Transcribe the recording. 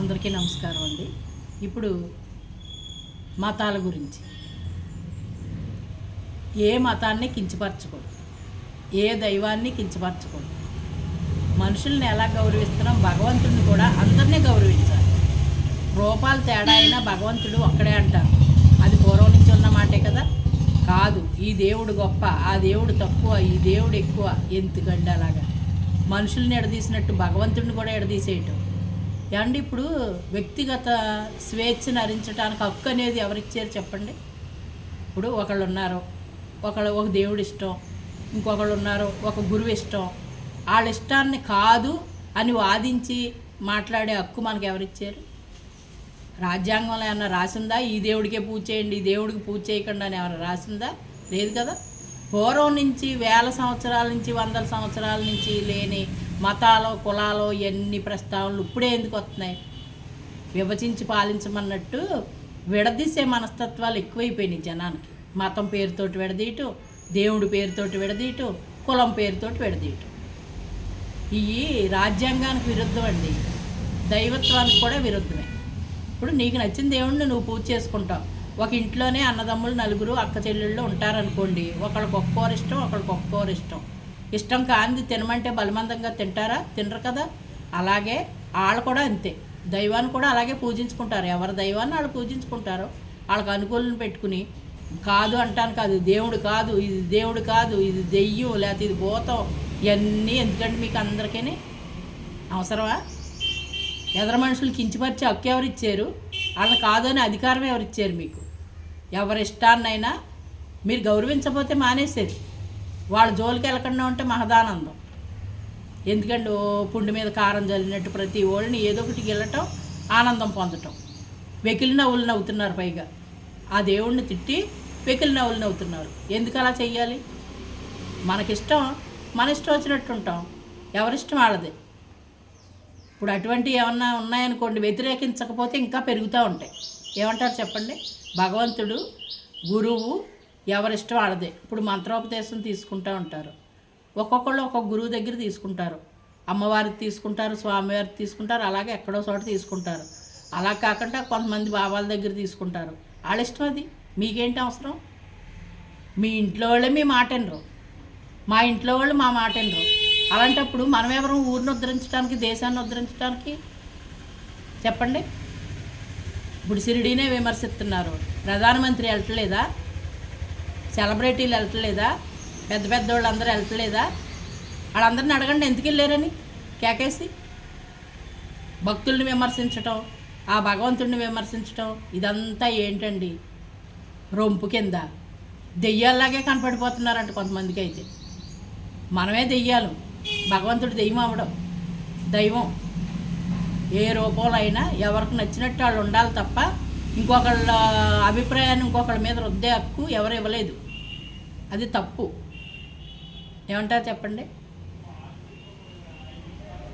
అందరికీ నమస్కారం అండి. ఇప్పుడు మతాల గురించి, ఏ మతాన్ని కించపరచకూడదు, ఏ దైవాన్ని కించపరచకూడదు. మనుషుల్ని ఎలా గౌరవిస్తున్నాం, భగవంతుడిని కూడా అందరినీ గౌరవించాలి. రూపాలు తేడా అయినా భగవంతుడు ఒక్కడే అంటారు. అది పూర్వం నుంచి ఉన్న మాటే కదా. కాదు, ఈ దేవుడు గొప్ప, ఆ దేవుడు తక్కువ, ఈ దేవుడు ఎక్కువ, ఎందుకండి అలాగా మనుషుల్ని ఎడదీసినట్టు భగవంతుడిని కూడా ఎడదీసేయటం ఏమండి? ఇప్పుడు వ్యక్తిగత స్వేచ్ఛను హరించడానికి హక్కు అనేది ఎవరిచ్చారు చెప్పండి? ఇప్పుడు ఒకళ్ళు ఉన్నారు, ఒక దేవుడు ఇష్టం, ఇంకొకళ్ళు ఉన్నారు ఒక గురువు ఇష్టం. వాళ్ళ ఇష్టాన్ని కాదు అని వాదించి మాట్లాడే హక్కు మనకు ఎవరిచ్చారు? రాజ్యాంగంలో ఏమన్నా రాసిందా ఈ దేవుడికే పూజ చేయండి, ఈ దేవుడికి పూజ చేయకుండా అని ఏమైనా రాసిందా? లేదు కదా. పూర్వం నుంచి వేల సంవత్సరాల నుంచి, వందల సంవత్సరాల నుంచి లేని మతాలు, కులాలు, ఎన్ని ప్రస్తావనలు ఇప్పుడే ఎందుకు వస్తున్నాయి? విభజించి పాలించమన్నట్టు విడదీసే మనస్తత్వాలు ఎక్కువైపోయినాయి జనానికి. మతం పేరుతోటి విడదీయటం, దేవుడి పేరుతోటి విడదీయటం, కులం పేరుతోటి విడదీయటం. ఇవి రాజ్యాంగానికి విరుద్ధం అండి, దైవత్వానికి కూడా విరుద్ధమే. ఇప్పుడు నీకు నచ్చిన దేవుడిని నువ్వు పూజ చేసుకుంటావు. ఒక ఇంట్లోనే అన్నదమ్ములు నలుగురు అక్క చెల్లెళ్ళు ఉంటారనుకోండి, ఒకళ్ళకి ఒక్కోరు ఇష్టం, ఒకళ్ళకి ఒక్కోరు ఇష్టం. ఇష్టం కానిది తినమంటే బలమందంగా తింటారా? తినరు కదా. అలాగే వాళ్ళు కూడా అంతే, దైవాన్ని కూడా అలాగే పూజించుకుంటారు. ఎవరి దైవాన్ని వాళ్ళు పూజించుకుంటారు. వాళ్ళకి అనుకూలను పెట్టుకుని కాదు అంటాను కాదు, దేవుడు కాదు, ఇది దేవుడు కాదు, ఇది దెయ్యం, లేకపోతే ఇది భూతం, ఇవన్నీ ఎందుకంటే మీకు అందరికీ అవసరమా? ఎదర మనుషులు కించపరిచే హక్కు ఎవరిచ్చారు? వాళ్ళని కాదని అధికారం ఎవరిచ్చారు మీకు? ఎవరి ఇష్టాన్నైనా మీరు గౌరవించకపోతే మానేసేది, వాళ్ళ జోలికి వెళ్ళకుండా ఉంటే మహదానందం. ఎందుకంటే పుండి మీద కారం జల్లినట్టు ప్రతి వాళ్ళని ఏదో ఒకటి గెలటం, ఆనందం పొందటం. వెకిలి నవ్వులు నవ్వుతున్నారు, పైగా ఆ దేవుడిని తిట్టి వెకిలి నవ్వులు నవ్వుతున్నారు. ఎందుకు అలా చెయ్యాలి? మనకిష్టం, మన ఇష్టం వచ్చినట్టు ఉంటాం, ఎవరిష్టం వాళ్ళదే. ఇప్పుడు అటువంటివి ఏమన్నా ఉన్నాయనుకోండి, వ్యతిరేకించకపోతే ఇంకా పెరుగుతూ ఉంటాయి. ఏమంటారు చెప్పండి? భగవంతుడు, గురువు, ఎవరిష్టం వాళ్ళదే. ఇప్పుడు మంత్రోపదేశం తీసుకుంటూ ఉంటారు, ఒక్కొక్కళ్ళు ఒక్కొక్క గురువు దగ్గర తీసుకుంటారు. అమ్మవారికి తీసుకుంటారు, స్వామివారికి తీసుకుంటారు, అలాగే ఎక్కడో చోట తీసుకుంటారు. అలా కాకుండా కొంతమంది బాబాల దగ్గర తీసుకుంటారు. వాళ్ళ ఇష్టం అది, మీకేంటి అవసరం? మీ ఇంట్లో వాళ్ళే మీ మాట వినరు, మా ఇంట్లో వాళ్ళు మా మాట వినరు. అలాంటప్పుడు మనం ఎవరు ఊరిని ఉద్ధరించడానికి, దేశాన్ని ఉద్ధరించడానికి చెప్పండి? ఇప్పుడు షిరిడీనే విమర్శిస్తున్నారు, ప్రధానమంత్రి వెళ్ళట్లేదా? సెలబ్రిటీలు వెళ్ళట్లేదా? పెద్ద పెద్ద వాళ్ళు అందరూ వెళ్ళట్లేదా? వాళ్ళందరిని అడగండి ఎందుకు వెళ్ళారని కేకేసి. భక్తుల్ని విమర్శించటం, ఆ భగవంతుడిని విమర్శించటం, ఇదంతా ఏంటండి? రొంపు కింద దెయ్యాల్లాగే కనపడిపోతున్నారంట కొంతమందికి. అయితే మనమే దెయ్యాలు, భగవంతుడు దెయ్యం అవ్వడం. దైవం ఏ రూపంలో అయినా ఎవరికి నచ్చినట్టు వాళ్ళు ఉండాలి తప్ప ఇంకొకళ్ళ అభిప్రాయాన్ని ఇంకొకళ్ళ మీద రుద్దే హక్కు ఎవరు ఇవ్వలేదు. అది తప్పు. ఏమంటారు చెప్పండి?